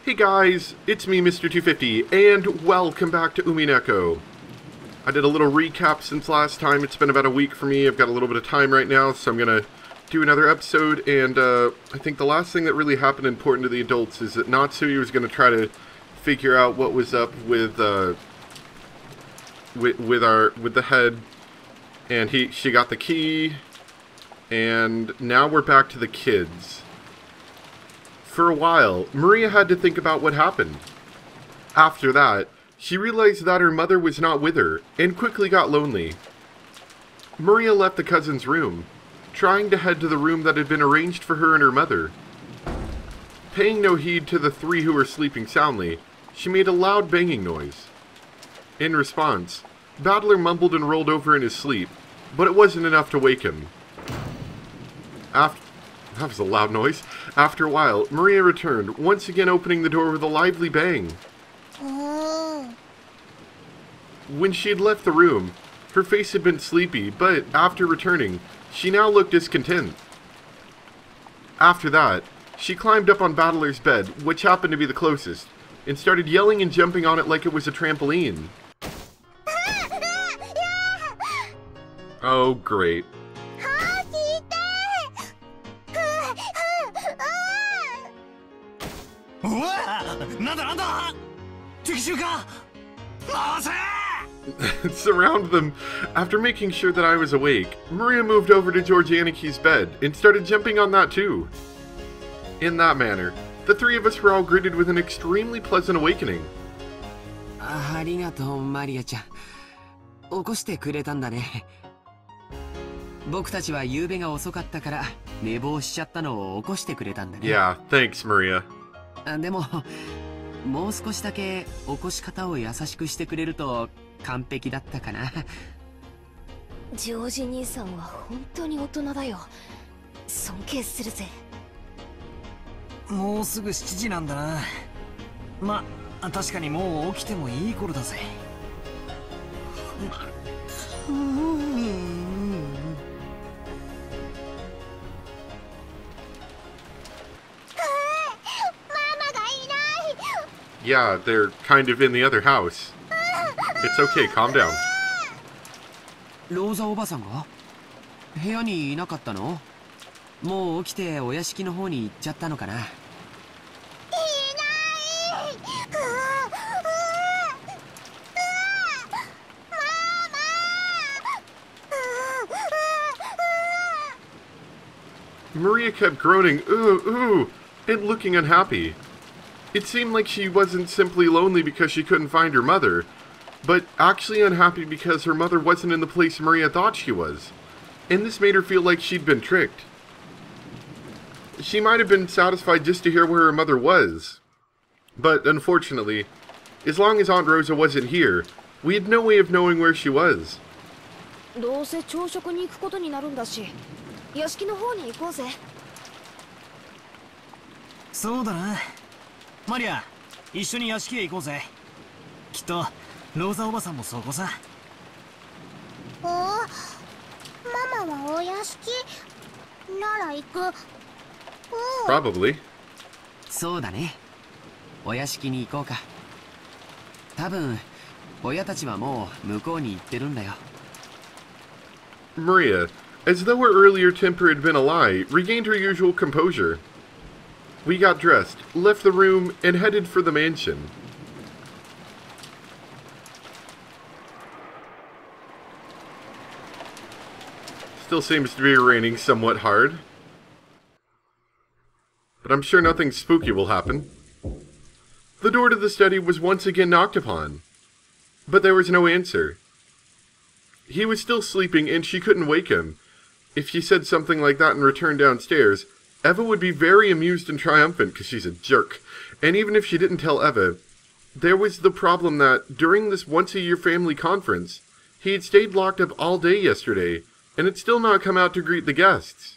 Hey guys, it's me, Mr.25, and welcome back to Umineko. I did a little recap since last time. It's been about a week for me. I've got a little bit of time right now, so I'm gonna do another episode, and I think the last thing that really happened important to the adults is that Natsui was gonna try to figure out what was up with the head, and she got the key, and now we're back to the kids. For a while, Maria had to think about what happened. After that, she realized that her mother was not with her, and quickly got lonely. Maria left the cousin's room, trying to head to the room that had been arranged for her and her mother. Paying no heed to the three who were sleeping soundly, she made a loud banging noise. In response, Battler mumbled and rolled over in his sleep, but it wasn't enough to wake him. That was a loud noise. After a while, Maria returned, once again opening the door with a lively bang. When she had left the room, her face had been sleepy, but after returning, she now looked discontent. After that, she climbed up on Battler's bed, which happened to be the closest, and started yelling and jumping on it like it was a trampoline. Oh, great. Surround them. After making sure that I was awake, Maria moved over to Georgianiki's bed and started jumping on that too. In that manner, the three of us were all greeted with an extremely pleasant awakening. ありがとう、マリアちゃん。起こしてくれたんだね。僕たちは夕べが遅かったから寝坊しちゃったのを起こしてくれたんだね。Yeah, thanks, Maria. でも、もう少しだけ起こし方を優しくしてくれると完璧だったかな。ジョージ兄さんは本当に大人だよ。尊敬するぜ。もうすぐ7時なんだな。ま、確かにもう起きてもいい頃だぜ。Yeah, they're kind of in the other house. It's okay, calm down. ローザおばさんが部屋にいなかったの？もう起きてお屋敷の方に行っちゃったのかな。いない。Maria kept groaning, ooh, ooh, and looking unhappy. It seemed like she wasn't simply lonely because she couldn't find her mother, but actually unhappy because her mother wasn't in the place Maria thought she was, and this made her feel like she'd been tricked. She might have been satisfied just to hear where her mother was, but unfortunately, as long as Aunt Rosa wasn't here, we had no way of knowing where she was. どうせ朝食に行くことになるんだし、屋敷の方に行こうぜ。そうだな。マリア、一緒に屋敷へ行こうぜ。きっとローザおばさんもそこさ。ママはお屋敷なら行く。Probably. そうだね。お屋敷に行こうか。多分親たちはもう向こうに行ってるんだよ。Maria, as though her earlier temper had been a lie, regained her usual composure. We got dressed, left the room, and headed for the mansion. Still seems to be raining somewhat hard. But I'm sure nothing spooky will happen. The door to the study was once again knocked upon, but there was no answer. He was still sleeping and she couldn't wake him. If she said something like that and returned downstairs, Eva would be very amused and triumphant because she's a jerk. And even if she didn't tell Eva, there was the problem that during this once-a-year family conference, he had stayed locked up all day yesterday and had still not come out to greet the guests.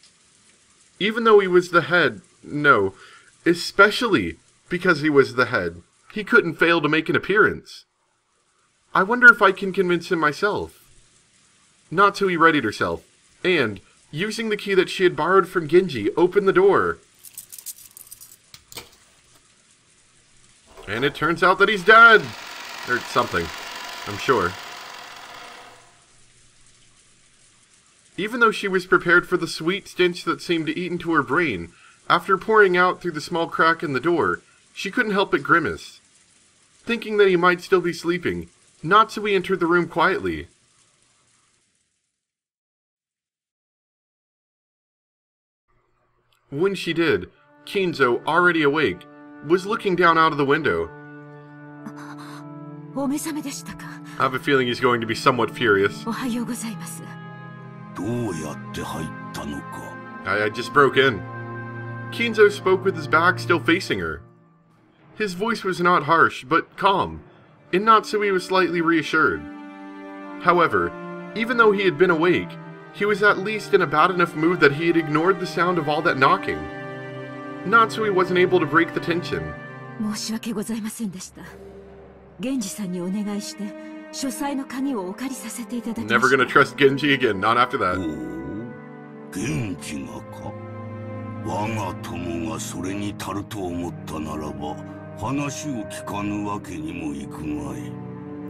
Even though he was the head, no, especially because he was the head, he couldn't fail to make an appearance. I wonder if I can convince him myself. Natsui readied herself, and, using the key that she had borrowed from Genji, opened the door. And it turns out that he's dead! Or something, I'm sure. Even though she was prepared for the sweet stench that seemed to eat into her brain, after pouring out through the small crack in the door, she couldn't help but grimace. Thinking that he might still be sleeping, Natsui entered the room quietly. When she did, Kinzo, already awake, was looking down out of the window. I have a feeling he's going to be somewhat furious. I just broke in. Kinzo spoke with his back still facing her. His voice was not harsh, but calm, and Natsui was slightly reassured. However, even though he had been awake, he was at least in a bad enough mood that he had ignored the sound of all that knocking. Natsui wasn't able to break the tension. Never gonna trust Genji again, not after that.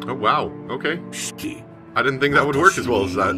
Oh wow, okay. I didn't think that would work as well as that.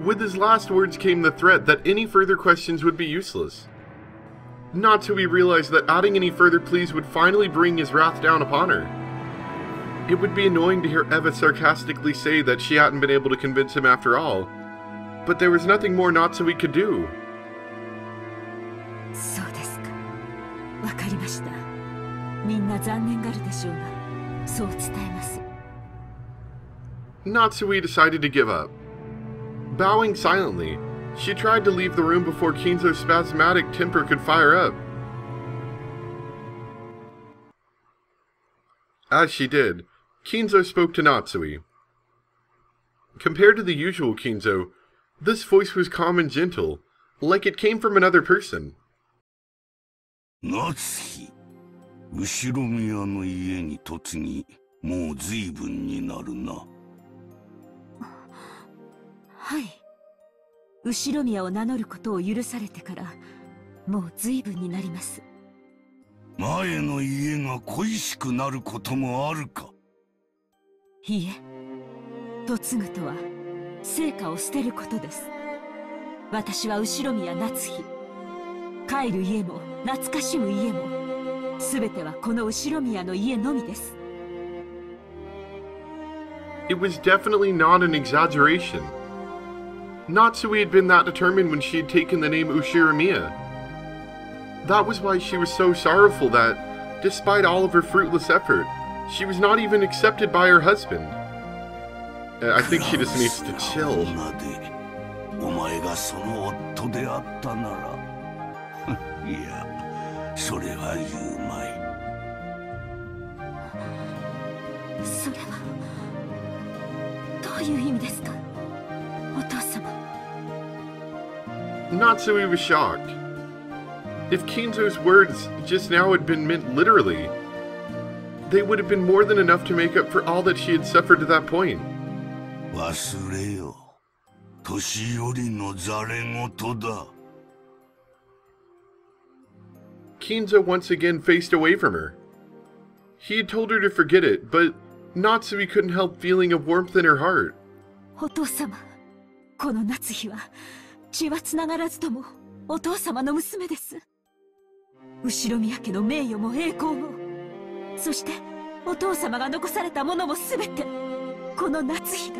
With his last words came the threat that any further questions would be useless. Natsui realized that adding any further pleas would finally bring his wrath down upon her. It would be annoying to hear Eva sarcastically say that she hadn't been able to convince him after all, but there was nothing more Natsui could do. Natsui decided to give up. Bowing silently, she tried to leave the room before Kinzo's spasmodic temper could fire up. As she did, Kinzo spoke to Natsui. Compared to the usual Kinzo, this voice was calm and gentle, like it came from another person. Natsuki, 後ろ宮の家に嫁ぎ、もう随分になるな。はい。後ろ宮を名乗ることを許されてから、もう随分になります。前の家が恋しくなることもあるか。いいえ、嫁ぐとは成果を捨てることです。私は後ろ宮夏日。帰る家も懐かしむ家も、すべてはこの後ろ宮の家のみです。It was definitely not an exaggeration. Natsui had been that determined when she had taken the name Ushiramiya. That was why she was so sorrowful that, despite all of her fruitless effort, she was not even accepted by her husband. I think she just needs to chill. Natsui was shocked. If Kinzo's words just now had been meant literally, they would have been more than enough to make up for all that she had suffered to that point. Kinzo once again faced away from her. He had told her to forget it, but Natsui couldn't help feeling a warmth in her heart. お父様、この夏日は血はつながらずともお父様の娘です。後宮家の名誉も栄光も、そしてお父様が残されたものも全てこの夏日が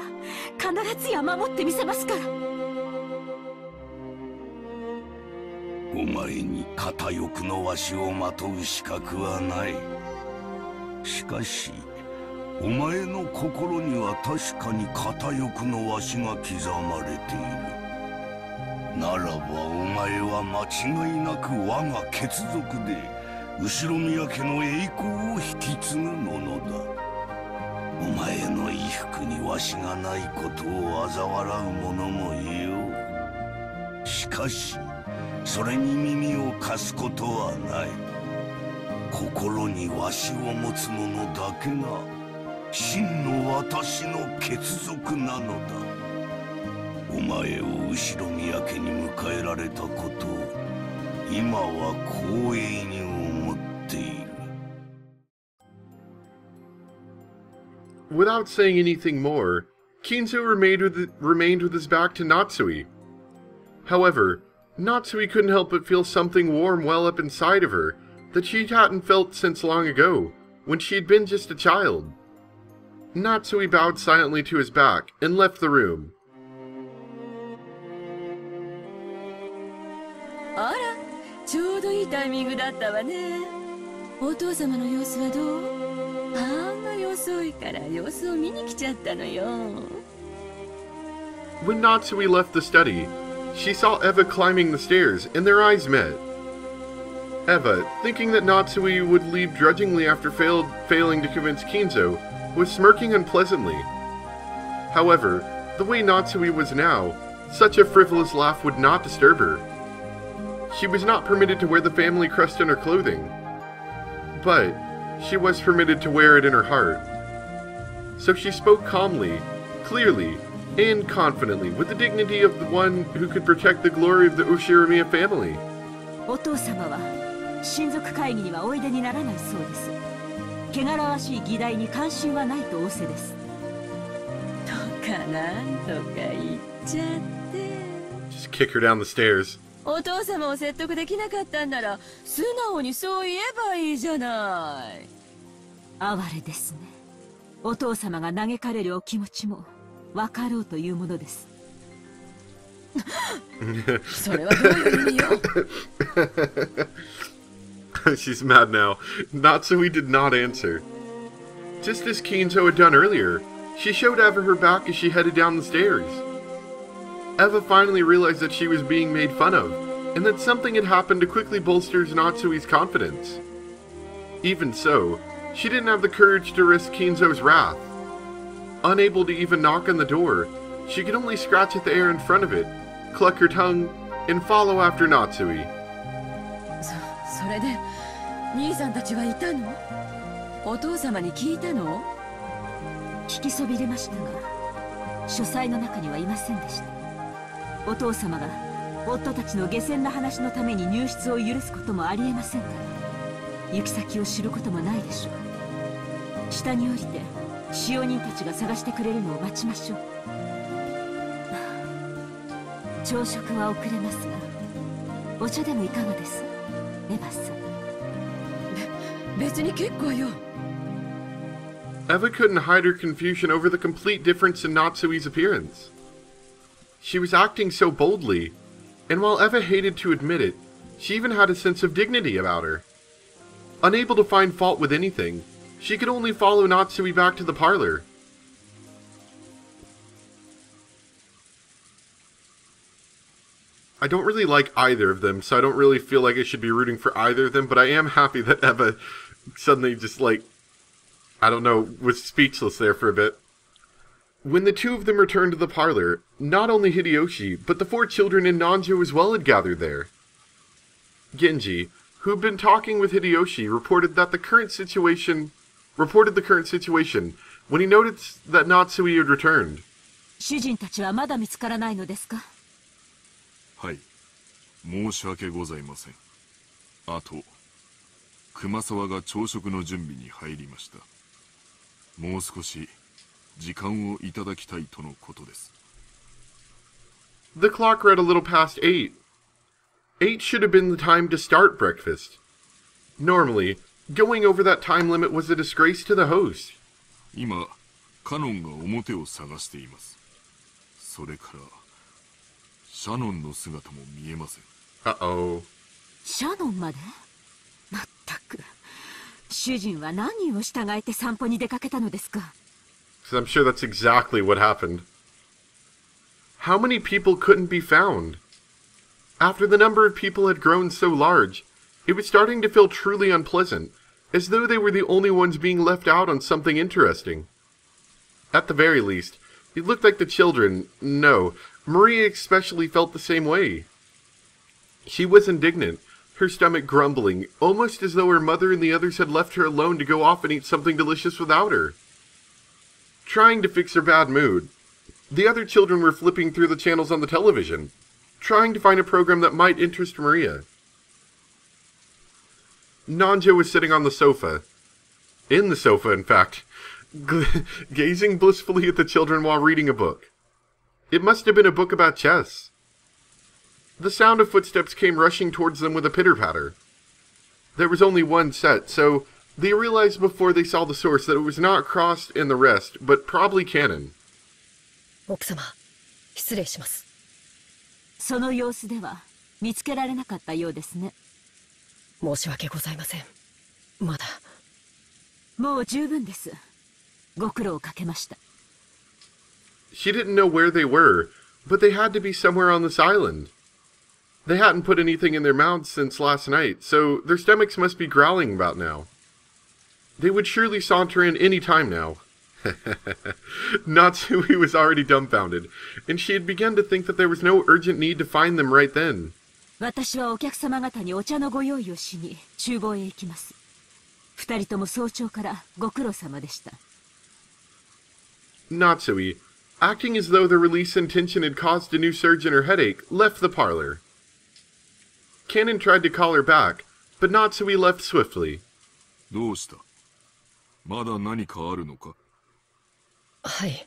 必ずや守ってみせますから。お前に片翼のわしをまとう資格はない。しかしお前の心には確かに片翼のわしが刻まれている。ならばお前は間違いなく我が血族で後宮家の栄光を引き継ぐものだ。お前の衣服にわしがないことを嘲笑う者もいよう。しかしそれに耳を貸すことはない。心にわしを持つ者だけが真の私の血族なのだ。お前を後宮家に迎えられたことを今は光栄に思っている。Without saying anything more, Kinzo remained with his back to Natsui. However, Natsui couldn't help but feel something warm well up inside of her that she hadn't felt since long ago, when she had been just a child. Natsui bowed silently to his back and left the room. あら、ちょうどいいタイミングだったわね。お父様の様子はどう？あんまり遅いから様子を見に来ちゃったのよ。When Natsui left the study, she saw Eva climbing the stairs, and their eyes met. Eva, thinking that Natsui would leave drudgingly after failing to convince Kinzo, was smirking unpleasantly. However, the way Natsui was now, such a frivolous laugh would not disturb her. She was not permitted to wear the family crest on her clothing, but she was permitted to wear it in her heart. So she spoke calmly, clearly, and confidently, with the dignity of the one who could protect the glory of the Ushiramiya family. お父様は親族会議にはおいでにならないそうです。汚らわしい議題に関心はないと仰せです。とかなんとか言っちゃって。Just kick her down the stairs. お父様を説得できなかったんなら素直にそう言えばいいじゃない。哀れですね。お父様が嘆かれるお気持ちも分かろうというものです。それはどういう意味よ。She's mad now. Natsui did not answer. Just as Kinzo had done earlier, she showed Eva her back as she headed down the stairs. Eva finally realized that she was being made fun of, and that something had happened to quickly bolster Natsui's confidence. Even so, she didn't have the courage to risk Kinzo's wrath. Unable to even knock on the door, she could only scratch at the air in front of it, cluck her tongue, and follow after Natsui. それで兄さんたちはいたの？お父様に聞いたの？聞きそびれましたが、書斎の中にはいませんでした。お父様が夫たちの下船な話のために入室を許すこともありえませんから、行き先を知ることもないでしょう。下に降りて使用人たちが探してくれるのを待ちましょう。朝食は遅れますが、お茶でもいかがです？エヴァさん。別に結構よ。Eva couldn't hide her confusion over the complete difference in Natsui's appearance. She was acting so boldly, and while Eva hated to admit it, she even had a sense of dignity about her. Unable to find fault with anything, she could only follow Natsui back to the parlor. I don't really like either of them, so I don't really feel like I should be rooting for either of them, but I am happy that Eva suddenly just, like, I don't know, was speechless there for a bit. When the two of them returned to the parlor, not only Hideyoshi, but the 4 children and Nanjo as well had gathered there. Genji, who had been talking with Hideyoshi, reported the current situation when he noticed that Natsui had returned. 主人たちはまだ見つからないのですか？はい、申し訳ございません。あと、熊沢が朝食の準備に入りました。もう少し時間をいただきたいとのことです。The clock read a little past 8. 8 should have been the time to start breakfast. Normally, Going over that time limit was a disgrace to the host. 今カノンが表を探しています。それからシャノンの姿も見えません。Uh-oh. シャノンまで？まったく。主人は何を従えて散歩に出かけたのですか？ So I'm sure that's exactly what happened. How many people couldn't be found? After the number of people had grown so large, it was starting to feel truly unpleasant, as though they were the only ones being left out on something interesting. At the very least, it looked like the children, no, Maria especially felt the same way. She was indignant, her stomach grumbling, almost as though her mother and the others had left her alone to go off and eat something delicious without her. Trying to fix her bad mood, the other children were flipping through the channels on the television, trying to find a program that might interest Maria. Nanjo was sitting on the sofa. In the sofa, in fact, gazing blissfully at the children while reading a book. It must have been a book about chess. The sound of footsteps came rushing towards them with a pitter-patter. There was only one set, so they realized before they saw the source that it was not Cross and the rest, but probably Canon. 奥様、失礼します。その様子では見つけられなかったようですね。申し訳ございません。まだ。もう十分です。ご苦労をかけました。She didn't know where they were, but they had to be somewhere on this island. They hadn't put anything in their mouths since last night, so their stomachs must be growling about now. They would surely saunter in any time now. Natsui was already dumbfounded, and she had begun to think that there was no urgent need to find them right then. 私はお客様方にお茶のご用意をしに厨房へ行きます。二人とも早朝からご苦労様でした。Natsui, acting as though the release in tension had caused a new surge in her headache, left the parlor. Canon tried to call her back, but Natsui left swiftly. どうした？まだ何かあるのか？はい。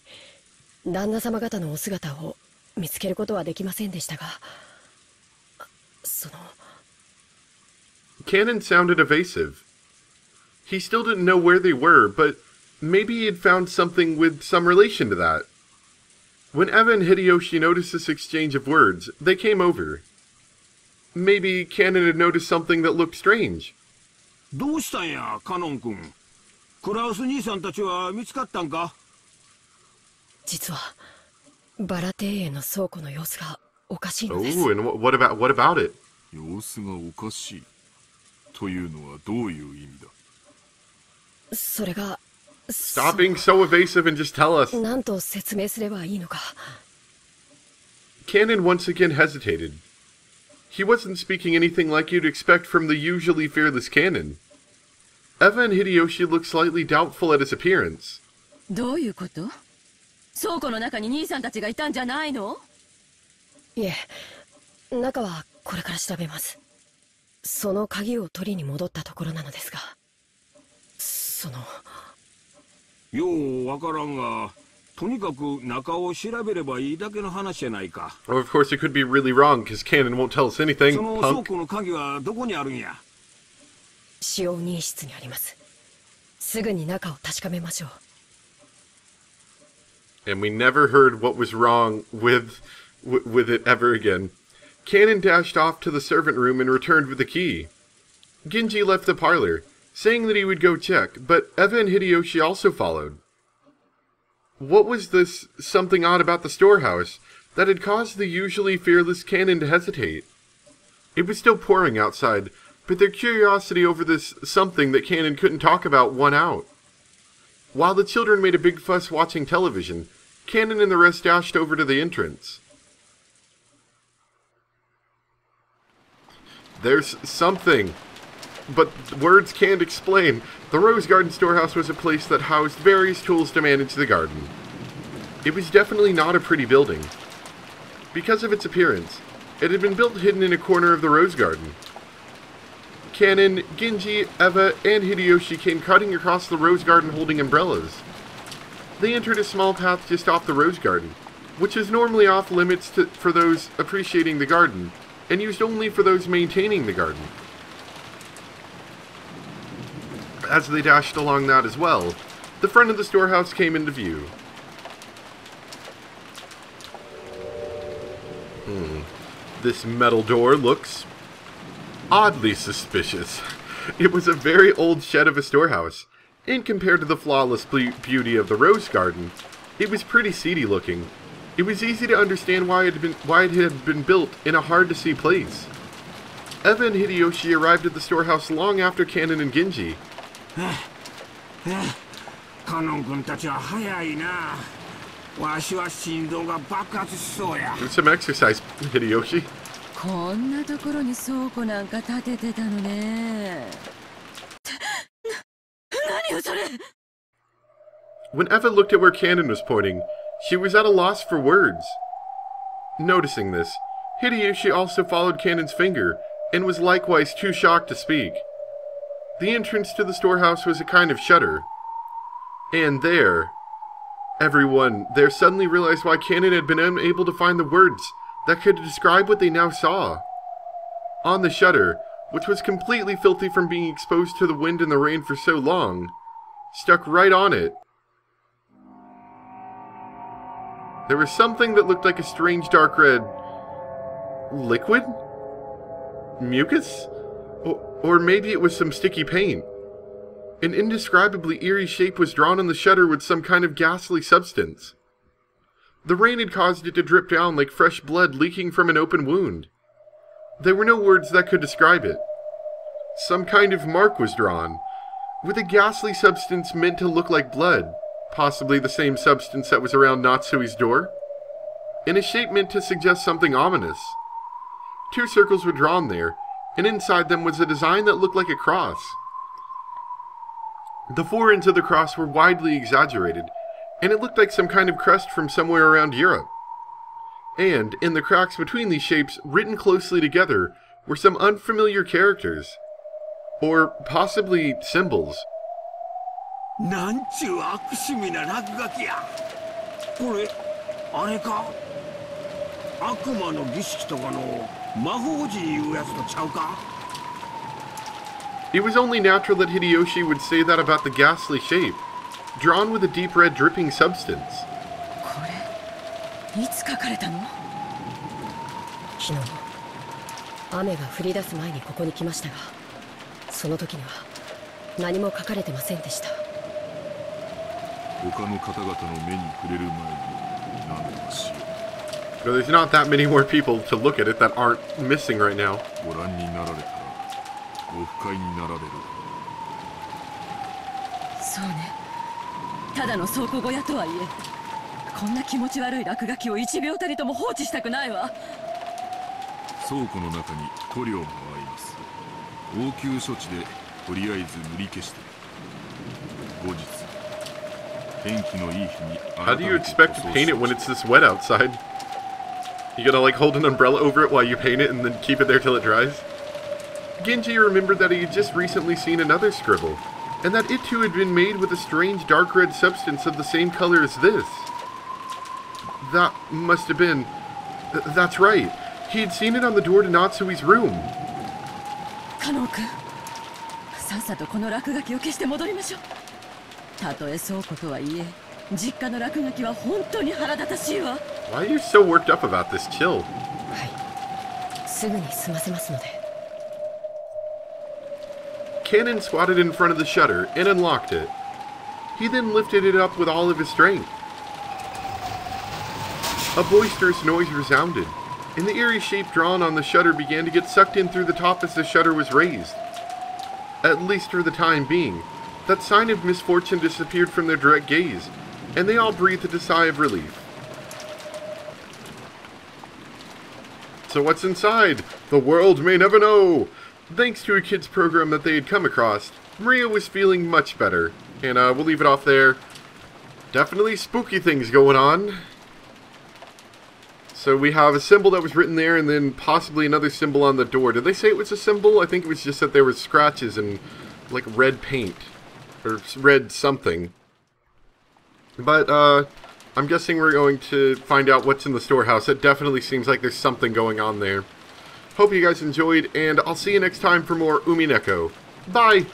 旦那様方のお姿を見つけることはできませんでしたが、その。Canon sounded evasive. He still didn't know where they were, but maybe he had found something with some relation to that. When Eva and Hideyoshi noticed this exchange of words, they came over. Maybe Canon had noticed something that looked strange. どうしたんや、カノン君。クラウス兄さんたちは見つかったんか？実はバラ庭園の倉庫の様子がおかしいのです。Oh, and what about it? 様子がおかしいというのはどういう意味だ？それが。Stop being so evasive and just tell us. 何と説明すればいいのか。Canon once again hesitated. He wasn't speaking anything like you'd expect from the usually fearless Canon. Eva and Hideyoshi looked slightly doubtful at his appearance. どういうこと？倉庫の中に兄さんたちがいたんじゃないの？いえ、中はこれから調べます。その鍵を取りに戻ったところなのですが、その。ようわからんが、とにかく中を調べればいいだけの話じゃないか。Oh, of course it could be really wrong, because Canon won't tell us anything, その倉 punk. 庫の鍵はどこにあるんや？使用人室にあります。すぐに中を確かめましょう。And we never heard what was wrong with it ever again. Canon dashed off to the servant room and returned with the key. Genji left the parlor, saying that he would go check, but Eva and Hideyoshi also followed. What was this something odd about the storehouse that had caused the usually fearless Canon to hesitate? It was still pouring outside, but their curiosity over this something that Canon couldn't talk about won out. While the children made a big fuss watching television, Canon and the rest dashed over to the entrance. There's something. But words can't explain. The Rose Garden storehouse was a place that housed various tools to manage the garden. It was definitely not a pretty building. Because of its appearance, it had been built hidden in a corner of the Rose Garden. Canon, Genji, Eva, and Hideyoshi came cutting across the Rose Garden holding umbrellas. They entered a small path just off the Rose Garden, which is normally off limits for those appreciating the garden, and used only for those maintaining the garden. As they dashed along that as well, the front of the storehouse came into view. This metal door looks oddly suspicious. It was a very old shed of a storehouse, and compared to the flawless beauty of the rose garden, it was pretty seedy looking. It was easy to understand why it had been built in a hard-to-see place. Eva and Hideyoshi arrived at the storehouse long after Kanon and Genji. Do some exercise, Hideyoshi. When Eva looked at where Kanon was pointing, she was at a loss for words. Noticing this, Hideyoshi also followed Kanon's finger, and was likewise too shocked to speak. The entrance to the storehouse was a kind of shutter. And there, everyone there suddenly realized why Kanon had been unable to find the words that could describe what they now saw. On the shutter, which was completely filthy from being exposed to the wind and the rain for so long, stuck right on it, there was something that looked like a strange dark red liquid? Mucus? Or maybe it was some sticky paint. An indescribably eerie shape was drawn on the shutter with some kind of ghastly substance. The rain had caused it to drip down like fresh blood leaking from an open wound. There were no words that could describe it. Some kind of mark was drawn, with a ghastly substance meant to look like blood, possibly the same substance that was around Natsui's door, in a shape meant to suggest something ominous. 2 circles were drawn there, and inside them was a design that looked like a cross. The 4 ends of the cross were widely exaggerated, and it looked like some kind of crest from somewhere around Europe. And, in the cracks between these shapes, written closely together, were some unfamiliar characters. Or possibly symbols. It was only natural that Hideyoshi would say that about the ghastly shape, drawn with a deep red dripping substance. So there's not that many more people to look at it that aren't missing right now. How do you expect to paint it when it's this wet outside? You gotta like hold an umbrella over it while you paint it and then keep it there till it dries? Genji remembered that he had just recently seen another scribble, and that it too had been made with a strange dark red substance of the same color as this. That must have been... that's right. He had seen it on the door to Natsui's room. Why are you so worked up about this? Chill. Kanon squatted in front of the shutter and unlocked it. He then lifted it up with all of his strength. A boisterous noise resounded, and the eerie shape drawn on the shutter began to get sucked in through the top as the shutter was raised. At least for the time being, that sign of misfortune disappeared from their direct gaze, and they all breathed a sigh of relief. So what's inside? The world may never know! Thanks to a kids program that they had come across, Maria was feeling much better, and we'll leave it off there. Definitely spooky things going on. So we have a symbol that was written there, and then possibly another symbol on the door. Did they say it was a symbol? I think it was just that there were scratches and like red paint, or red something. But I'm guessing we're going to find out what's in the storehouse. It definitely seems like there's something going on there. Hope you guys enjoyed, and I'll see you next time for more Umineko. Bye!